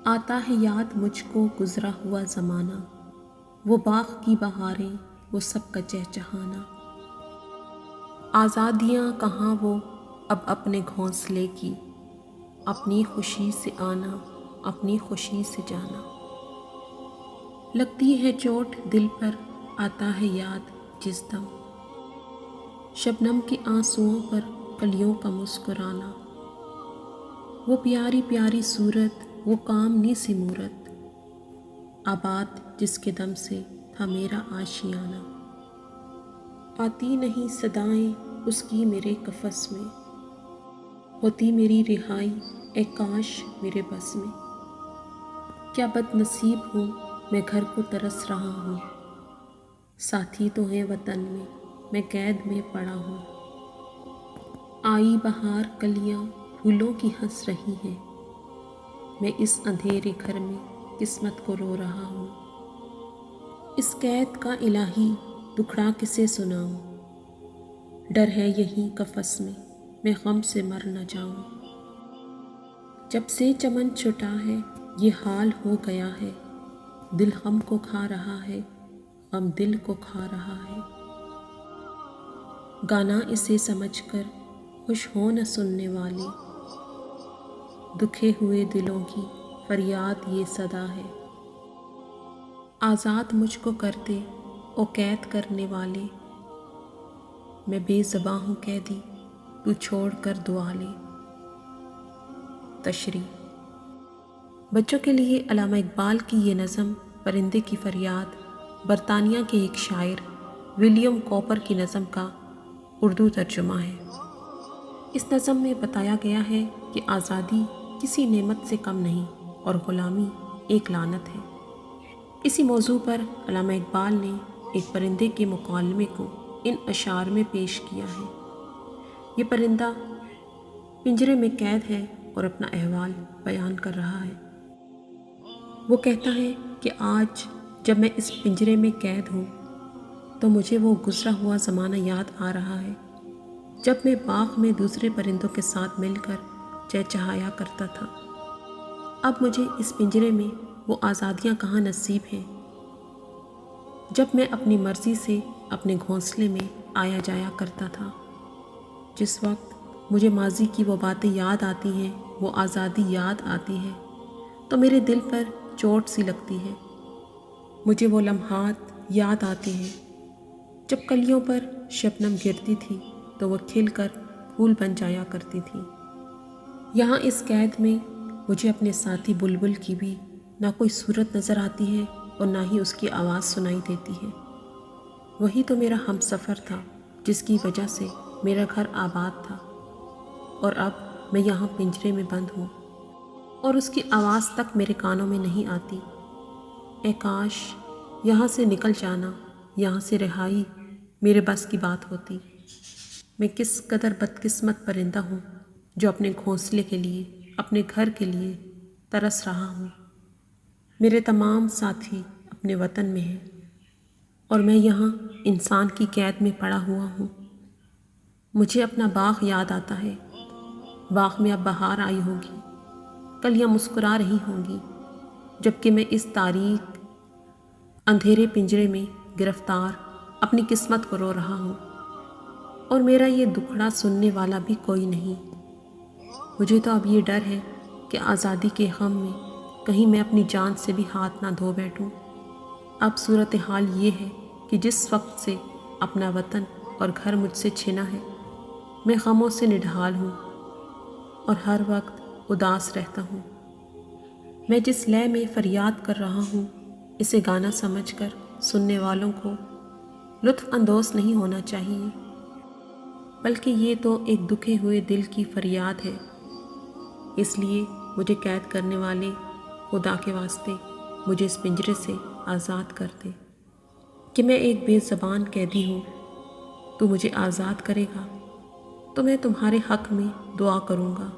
آتا ہے یاد مجھ کو گزرا ہوا زمانہ، وہ باغ کی بہاریں، وہ سب کا چہچہانا۔ آزادیاں کہاں وہ اب اپنے گھونسلے کی، اپنی خوشی سے آنا، اپنی خوشی سے جانا۔ لگتی ہے چوٹ دل پر، آتا ہے یاد جس دم، شبنم کے آنسوؤں پر کلیوں کا مسکرانا۔ وہ پیاری پیاری صورت، وہ کامنی سی مورت، آباد جس کے دم سے تھا میرا آشیانہ۔ آتی نہیں صدائیں اس کی میرے قفس میں، ہوتی میری رہائی اے کاش میرے بس میں۔ کیا بد نصیب ہوں میں گھر کو ترس رہا ہوں، ساتھی تو ہیں وطن میں قید میں پڑا ہوں۔ آئی بہار کلیاں پھولوں کی ہنس رہی ہیں، میں اس اندھیرے گھر میں قسمت کو رو رہا ہوں۔ اس قید کا الہی دکھڑا کسے سناؤں، ڈر ہے یہیں قفس میں غم سے مر نہ جاؤں۔ جب سے چمن چھٹا ہے یہ حال ہو گیا ہے، دل غم کو کھا رہا ہے، غم دل کو کھا رہا ہے۔ گانا اسے سمجھ کر خوش ہو نہ سننے والے، دکھے ہوئے دلوں کی فریاد یہ صدا ہے۔ آزاد مجھ کو کر دے او قید کرنے والے، میں بے زباں ہوں قیدی تو چھوڑ کر دعا لے۔ تشریح۔ بچوں کے لیے علامہ اقبال کی یہ نظم پرندے کی فریاد برطانیہ کے ایک شاعر ولیم کوپر کی نظم کا اردو ترجمہ ہے۔ اس نظم میں بتایا گیا ہے کہ آزادی کسی نعمت سے کم نہیں اور غلامی ایک لعنت ہے۔ اسی موضوع پر علامہ اقبال نے ایک پرندے کے مکالمے کو ان اشعار میں پیش کیا ہے۔ یہ پرندہ پنجرے میں قید ہے اور اپنا احوال بیان کر رہا ہے۔ وہ کہتا ہے کہ آج جب میں اس پنجرے میں قید ہوں تو مجھے وہ گزرا ہوا زمانہ یاد آ رہا ہے جب میں باغ میں دوسرے پرندوں کے ساتھ مل کر چہچہایا کرتا تھا۔ اب مجھے اس پنجرے میں وہ آزادیاں کہاں نصیب ہیں جب میں اپنی مرضی سے اپنے گھونسلے میں آیا جایا کرتا تھا۔ جس وقت مجھے ماضی کی وہ باتیں یاد آتی ہیں، وہ آزادی یاد آتی ہے تو میرے دل پر چوٹ سی لگتی ہے۔ مجھے وہ لمحات یاد آتے ہیں جب کلیوں پر شبنم گرتی تھی تو وہ کھل کر پھول بن جایا کرتی تھی۔ یہاں اس قید میں مجھے اپنے ساتھی بلبل کی بھی نہ کوئی صورت نظر آتی ہے اور نہ ہی اس کی آواز سنائی دیتی ہے۔ وہی تو میرا ہم سفر تھا جس کی وجہ سے میرا گھر آباد تھا، اور اب میں یہاں پنجرے میں بند ہوں اور اس کی آواز تک میرے کانوں میں نہیں آتی۔ اے کاش یہاں سے نکل جانا، یہاں سے رہائی میرے بس کی بات ہوتی۔ میں کس قدر بدقسمت پرندہ ہوں جو اپنے گھونسلے کے لیے، اپنے گھر کے لیے ترس رہا ہوں۔ میرے تمام ساتھی اپنے وطن میں ہیں اور میں یہاں انسان کی قید میں پڑا ہوا ہوں۔ مجھے اپنا باغ یاد آتا ہے، باغ میں اب بہار آئی ہوگی، کلیاں مسکرا رہی ہوں گی، جبکہ میں اس تاریک اندھیرے پنجرے میں گرفتار اپنی قسمت کو رو رہا ہوں، اور میرا یہ دکھڑا سننے والا بھی کوئی نہیں۔ مجھے تو اب یہ ڈر ہے کہ آزادی کے غم میں کہیں میں اپنی جان سے بھی ہاتھ نہ دھو بیٹھوں۔ اب صورتحال یہ ہے کہ جس وقت سے اپنا وطن اور گھر مجھ سے چھنا ہے، میں غموں سے نڈھال ہوں اور ہر وقت اداس رہتا ہوں۔ میں جس لے میں فریاد کر رہا ہوں، اسے گانا سمجھ کر سننے والوں کو لطف اندوز نہیں ہونا چاہیے، بلکہ یہ تو ایک دکھے ہوئے دل کی فریاد ہے۔ اس لیے مجھے قید کرنے والے خدا کے واسطے مجھے اس پنجرے سے آزاد کر دے کہ میں ایک بے زبان قیدی ہوں۔ تو مجھے آزاد کرے گا تو میں تمہارے حق میں دعا کروں گا۔